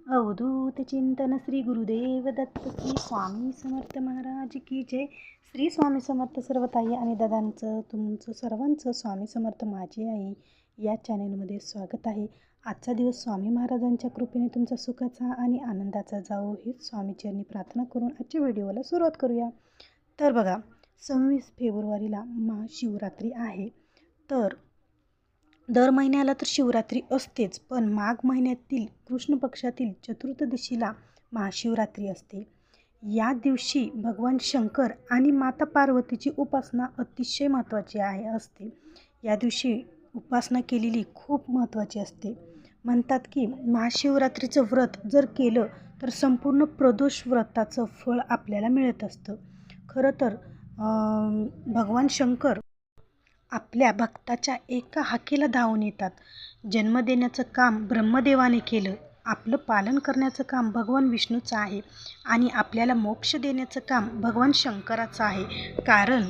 अवधूत चिंतन श्री गुरुदेव दत्त श्री स्वामी समर्थ महाराज की जय. श्री स्वामी समर्थ. सर्व ताई आणि दादांचं तुमचं सर्वांचं स्वामी समर्थ माझी आई या चॅनलमध्ये स्वागत आहे. आजचा दिवस स्वामी महाराजांच्या कृपेने तुमचा सुखाचा आणि आनंदाचा जावो हीच स्वामीचरणी प्रार्थना करून आजच्या व्हिडिओला सुरुवात करूया. तर बघा, 26 फेब्रुवारीला महाशिवरात्री आहे. तर दर महिन्याला तर शिवरात्री असतेच, पण माघ महिन्यातील कृष्ण पक्षातील चतुर्दशीला महाशिवरात्री असते. या दिवशी भगवान शंकर आणि माता पार्वतीची उपासना अतिशय महत्त्वाची असते. या दिवशी उपासना केलेली खूप महत्त्वाची असते. म्हणतात की महाशिवरात्रीचं व्रत जर केलं तर संपूर्ण प्रदोष व्रताचं फळ आपल्याला मिळत असतं. खरं तर भगवान शंकर आपल्या भक्ताच्या एका हाकेला धावून येतात. जन्म देण्याचं काम ब्रह्मदेवाने केलं, आपलं पालन करण्याचं काम भगवान विष्णूचं आहे आणि आपल्याला मोक्ष देण्याचं काम भगवान शंकराचं आहे. कारण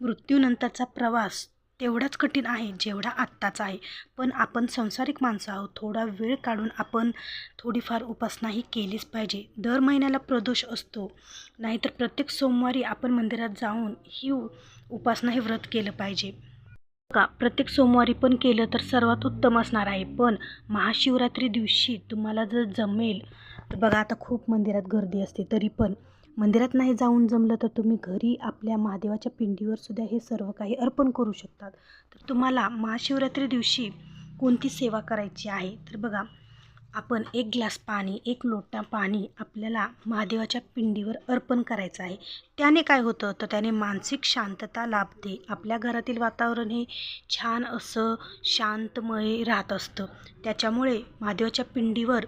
मृत्यूनंतरचा प्रवास तेवढाच कठीण आहे जेवढा आत्ताचा आहे. पण आपण संसारिक माणसं आहोत, थोडा वेळ काढून आपण थोडीफार उपासनाही केलीच पाहिजे. दर महिन्याला प्रदोष असतो, नाहीतर प्रत्येक सोमवारी आपण मंदिरात जाऊन ही उपासना हे व्रत केलं पाहिजे. का प्रत्येक सोमवारी पण केलं तर सर्वात उत्तम असणार आहे. पण महाशिवरात्री दिवशी तुम्हाला जर जमेल तर बघा, आता खूप मंदिरात गर्दी असते, तरी पण मंदिरात नाही जाऊन जमलं तर तुम्ही घरी आपल्या महादेवाच्या पिंडीवर सुद्धा हे सर्व काही अर्पण करू शकतात. तर तुम्हाला महाशिवरात्री दिवशी कोणती सेवा करायची आहे तर बघा, आपण एक ग्लास पाणी, एक लोटा पाणी आपल्याला महादेवाच्या पिंडीवर अर्पण करायचं आहे. त्याने काय होतं तर त्याने मानसिक शांतता लाभते. आपल्या घरातील वातावरण हे छान असं शांतमय राहत असतं. त्याच्यामुळे महादेवाच्या पिंडीवर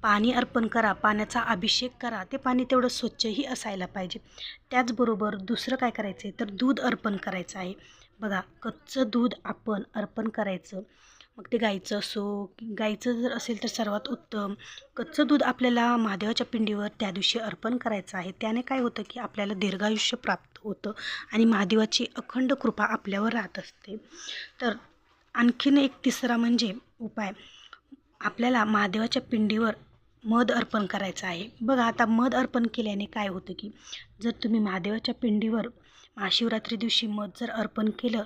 पाणी अर्पण करा, पाण्याचा अभिषेक करा. ते पाणी तेवढं स्वच्छही असायला पाहिजे. त्याचबरोबर दुसरं काय करायचं आहे तर दूध अर्पण करायचं आहे. बघा, कच्चं दूध आपण अर्पण करायचं. मग ते गाईचं असो, गाईचं जर असेल तर सर्वात उत्तम. कच्चं दूध आपल्याला महादेवाच्या पिंडीवर त्या दिवशी अर्पण करायचं आहे. त्याने काय होतं की आपल्याला दीर्घायुष्य प्राप्त होतं आणि महादेवाची अखंड कृपा आपल्यावर राहत असते. तर आणखीन एक तिसरा म्हणजे उपाय, आपल्याला महादेवाच्या पिंडीवर मध अर्पण करायचं आहे. बघा, आता मध अर्पण केल्याने काय होतं की जर तुम्ही महादेवाच्या पिंडीवर महाशिवरात्री दिवशी मध जर अर्पण केलं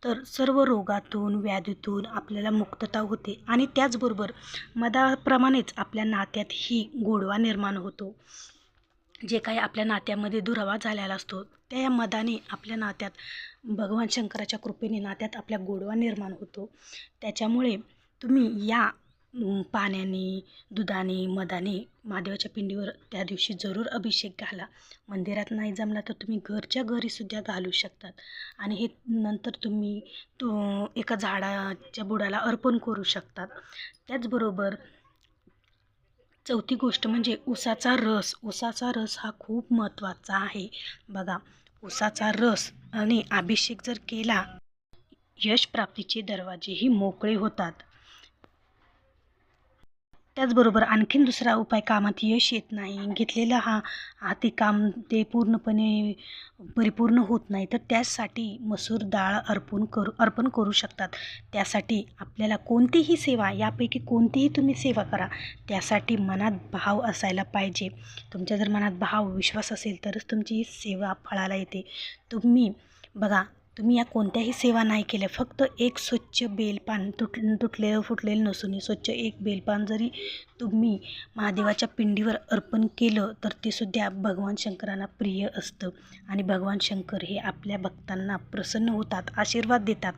तर सर्व रोगातून व्याधीतून आपल्याला मुक्तता होते. आणि त्याचबरोबर मधाप्रमाणेच आपल्या नात्यातही गोडवा निर्माण होतो. जे काही आपल्या नात्यामध्ये दुरावा झालेला असतो त्या मधाने आपल्या नात्यात भगवान शंकराच्या कृपेने नात्यात आपल्या गोडवा निर्माण होतो. त्याच्यामुळे तुम्ही या पाण्याने, दुधाने, मधाने महादेवाच्या पिंडीवर त्या दिवशी जरूर अभिषेक घाला. मंदिरात नाही जमला तर तुम्ही घरच्या घरीसुद्धा घालू शकतात. आणि हे नंतर तुम्ही एका झाडाच्या बुडाला अर्पण करू शकतात. त्याचबरोबर चौथी गोष्ट म्हणजे उसाचा रस. उसाचा रस हा खूप महत्त्वाचा आहे. बघा, उसाचा रस आणि अभिषेक जर केला, यश प्राप्तीचे दरवाजेही मोकळे होतात. त्याचबरोबर आणखीन दुसरा उपाय, कामात यश येत नाही, घेतलेलं हाती काम ते पूर्णपणे परिपूर्ण होत नाही, तर त्यासाठी मसूर डाळ अर्पण करू शकतात. त्यासाठी आपल्याला कोणतीही सेवा, यापैकी कोणतीही तुम्ही सेवा करा, त्यासाठी मनात भाव असायला पाहिजे. तुमच्या जर मनात भाव, विश्वास असेल तरच तुमची ही सेवा फळाला येते. तुम्ही बघा, तुम्ही या कोणत्याही सेवा नाही केल्या, फक्त एक स्वच्छ बेलपान, तुटलेलं फुटलेलं नसून स्वच्छ एक बेलपान जरी तुम्ही महादेवाच्या पिंडीवर अर्पण केलं तर ते सुद्धा भगवान शंकरांना प्रिय असतं. आणि भगवान शंकर हे आपल्या भक्तांना प्रसन्न होतात, आशीर्वाद देतात.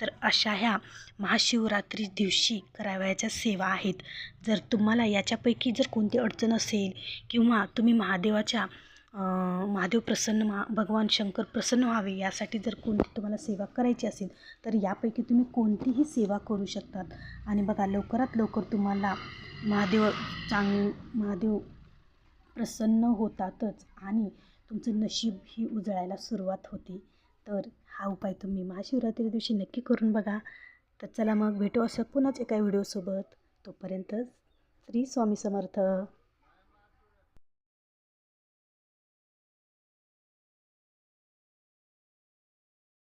तर अशा ह्या महाशिवरात्री दिवशी करावयाच्या सेवा आहेत. जर तुम्हाला याच्यापैकी जर कोणती अडचण असेल किंवा तुम्ही महादेव प्रसन्न, भगवान शंकर प्रसन्न व्हावे यासाठी जर कोणती तुम्हाला सेवा करायची असेल तर यापैकी तुम्ही कोणतीही सेवा करू शकतात. आणि बघा, लवकरात लवकर तुम्हाला महादेव प्रसन्न होतातच आणि तुमचं नशीब ही उजळायला सुरुवात होते. तर हा उपाय तुम्ही महाशिवरात्री दिवशी नक्की करून बघा. तर चला मग भेटू असं पुन्हाच एका व्हिडिओसोबत. तोपर्यंत श्री स्वामी समर्थ.